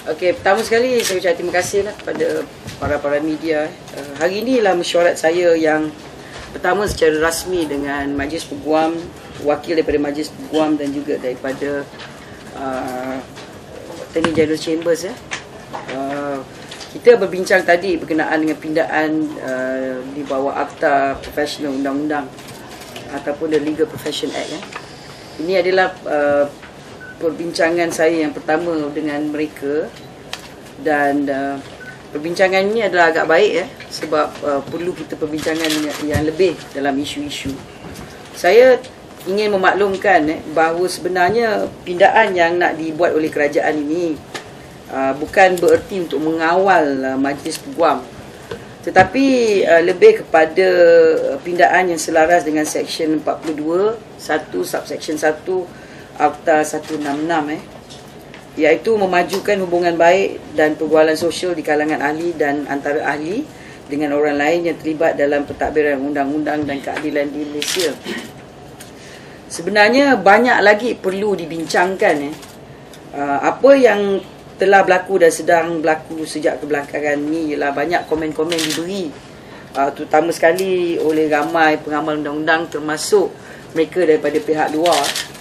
Okey, pertama sekali saya ucap terima kasih lah kepada para media. Hari ini lah mesyuarat saya yang pertama secara rasmi dengan Majlis Peguam, wakil daripada Majlis Peguam dan juga daripada Attorney General Chambers ya. Kita berbincang tadi berkenaan dengan pindaan di bawah Akta Profesional Undang-Undang ataupun The Legal Profession Act ya. Ini adalah perbincangan saya yang pertama dengan mereka dan perbincangan ini adalah agak baik ya, sebab perlu kita perbincangan yang lebih dalam isu-isu. Saya ingin memaklumkan bahawa sebenarnya pindaan yang nak dibuat oleh kerajaan ini bukan bererti untuk mengawal Majlis Peguam, tetapi lebih kepada pindaan yang selaras dengan Seksyen 42 subsection 1 Akta 166 iaitu memajukan hubungan baik dan pergaulan sosial di kalangan ahli dan antara ahli dengan orang lain yang terlibat dalam pentadbiran undang-undang dan keadilan di Malaysia. Sebenarnya banyak lagi perlu dibincangkan apa yang telah berlaku dan sedang berlaku sejak kebelakangan ni ialah banyak komen-komen diberi terutama sekali oleh ramai pengamal undang-undang termasuk mereka daripada pihak luar.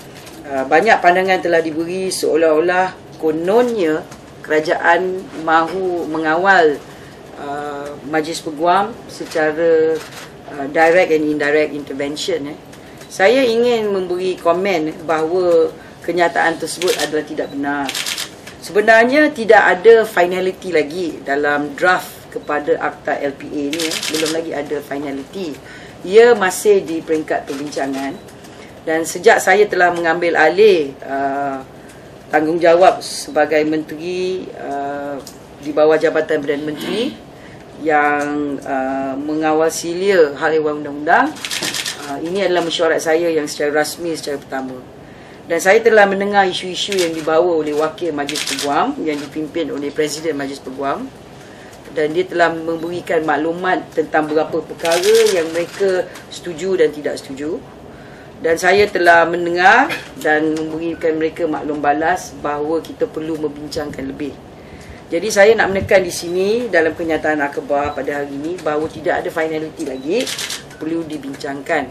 Banyak pandangan telah diberi seolah-olah kononnya kerajaan mahu mengawal Majlis Peguam secara direct and indirect intervention. Saya ingin memberi komen bahawa kenyataan tersebut adalah tidak benar. Sebenarnya tidak ada finality lagi dalam draft kepada Akta LPA ni, belum lagi ada finality. Ia masih di peringkat perbincangan. Dan sejak saya telah mengambil alih tanggungjawab sebagai menteri di bawah Jabatan Perdana Menteri yang mengawal silia hal ehwal undang-undang, ini adalah mesyuarat saya yang secara rasmi secara pertama. Dan saya telah mendengar isu-isu yang dibawa oleh wakil Majlis Peguam yang dipimpin oleh Presiden Majlis Peguam, dan dia telah memberikan maklumat tentang beberapa perkara yang mereka setuju dan tidak setuju. Dan saya telah mendengar dan memberikan mereka maklum balas bahawa kita perlu membincangkan lebih. Jadi saya nak menekan di sini dalam kenyataan akhbar pada hari ini bahawa tidak ada finality lagi, perlu dibincangkan.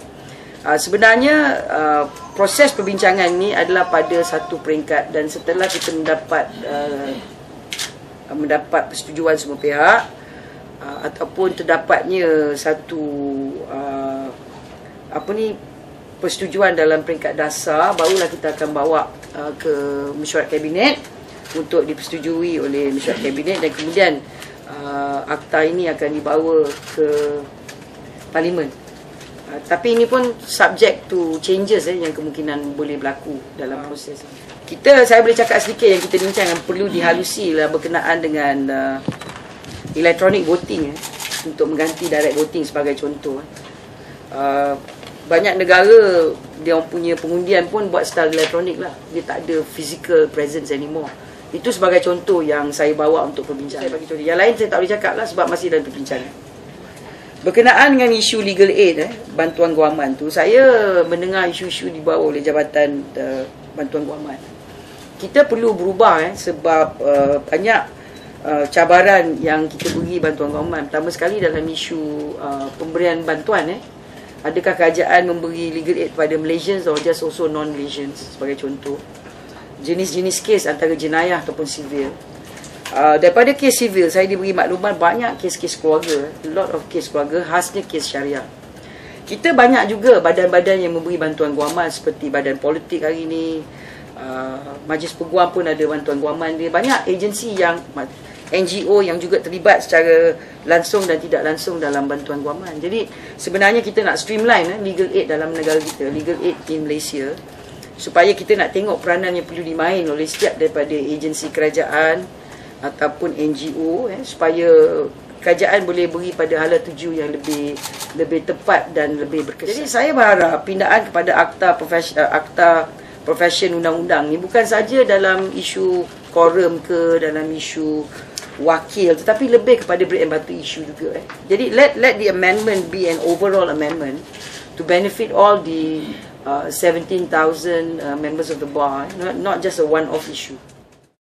Sebenarnya proses perbincangan ini adalah pada satu peringkat, dan setelah kita mendapat persetujuan semua pihak ataupun terdapatnya satu persetujuan dalam peringkat dasar, barulah kita akan bawa ke mesyuarat kabinet untuk dipersetujui oleh mesyuarat kabinet, dan kemudian akta ini akan dibawa ke parlimen. Tapi ini pun subject to changes yang kemungkinan boleh berlaku dalam proses. Saya boleh cakap sedikit yang kita bincang yang perlu dihalusi lah berkenaan dengan electronic voting untuk mengganti direct voting sebagai contoh. Banyak negara dia punya pengundian pun buat style elektronik lah. Dia tak ada physical presence anymore. Itu sebagai contoh yang saya bawa untuk perbincangan. Saya bagi contoh. Yang lain saya tak boleh cakap lah sebab masih dalam perbincangan. Berkenaan dengan isu legal aid, bantuan guaman tu, saya mendengar isu-isu dibawa oleh Jabatan Bantuan Guaman. Kita perlu berubah sebab banyak cabaran yang kita beri bantuan guaman. Pertama sekali dalam isu pemberian bantuan. Adakah kerajaan memberi legal aid kepada Malaysians or just also non-Malaysians sebagai contoh. Jenis-jenis kes antara jenayah ataupun sivil. Daripada kes sivil, saya diberi maklumat banyak kes-kes keluarga. A lot of kes keluarga, khasnya kes syariah. Kita banyak juga badan-badan yang memberi bantuan guaman seperti Badan Politik hari ini. Majlis Peguam pun ada bantuan guaman dia. Banyak agensi yang NGO yang juga terlibat secara langsung dan tidak langsung dalam bantuan guaman. Jadi sebenarnya kita nak streamline legal aid dalam negara kita, legal aid in Malaysia, supaya kita nak tengok peranan yang perlu dimain oleh setiap daripada agensi kerajaan ataupun NGO supaya kerajaan boleh beri pada hala tuju yang lebih tepat dan lebih berkesan. Jadi saya berharap pindaan kepada Akta Profession Undang-Undang ni bukan saja dalam isu quorum ke, dalam isu wakil, tetapi lebih kepada bread and butter issue juga. Jadi let the amendment be an overall amendment to benefit all the 17,000 members of the bar, not just a one-off issue.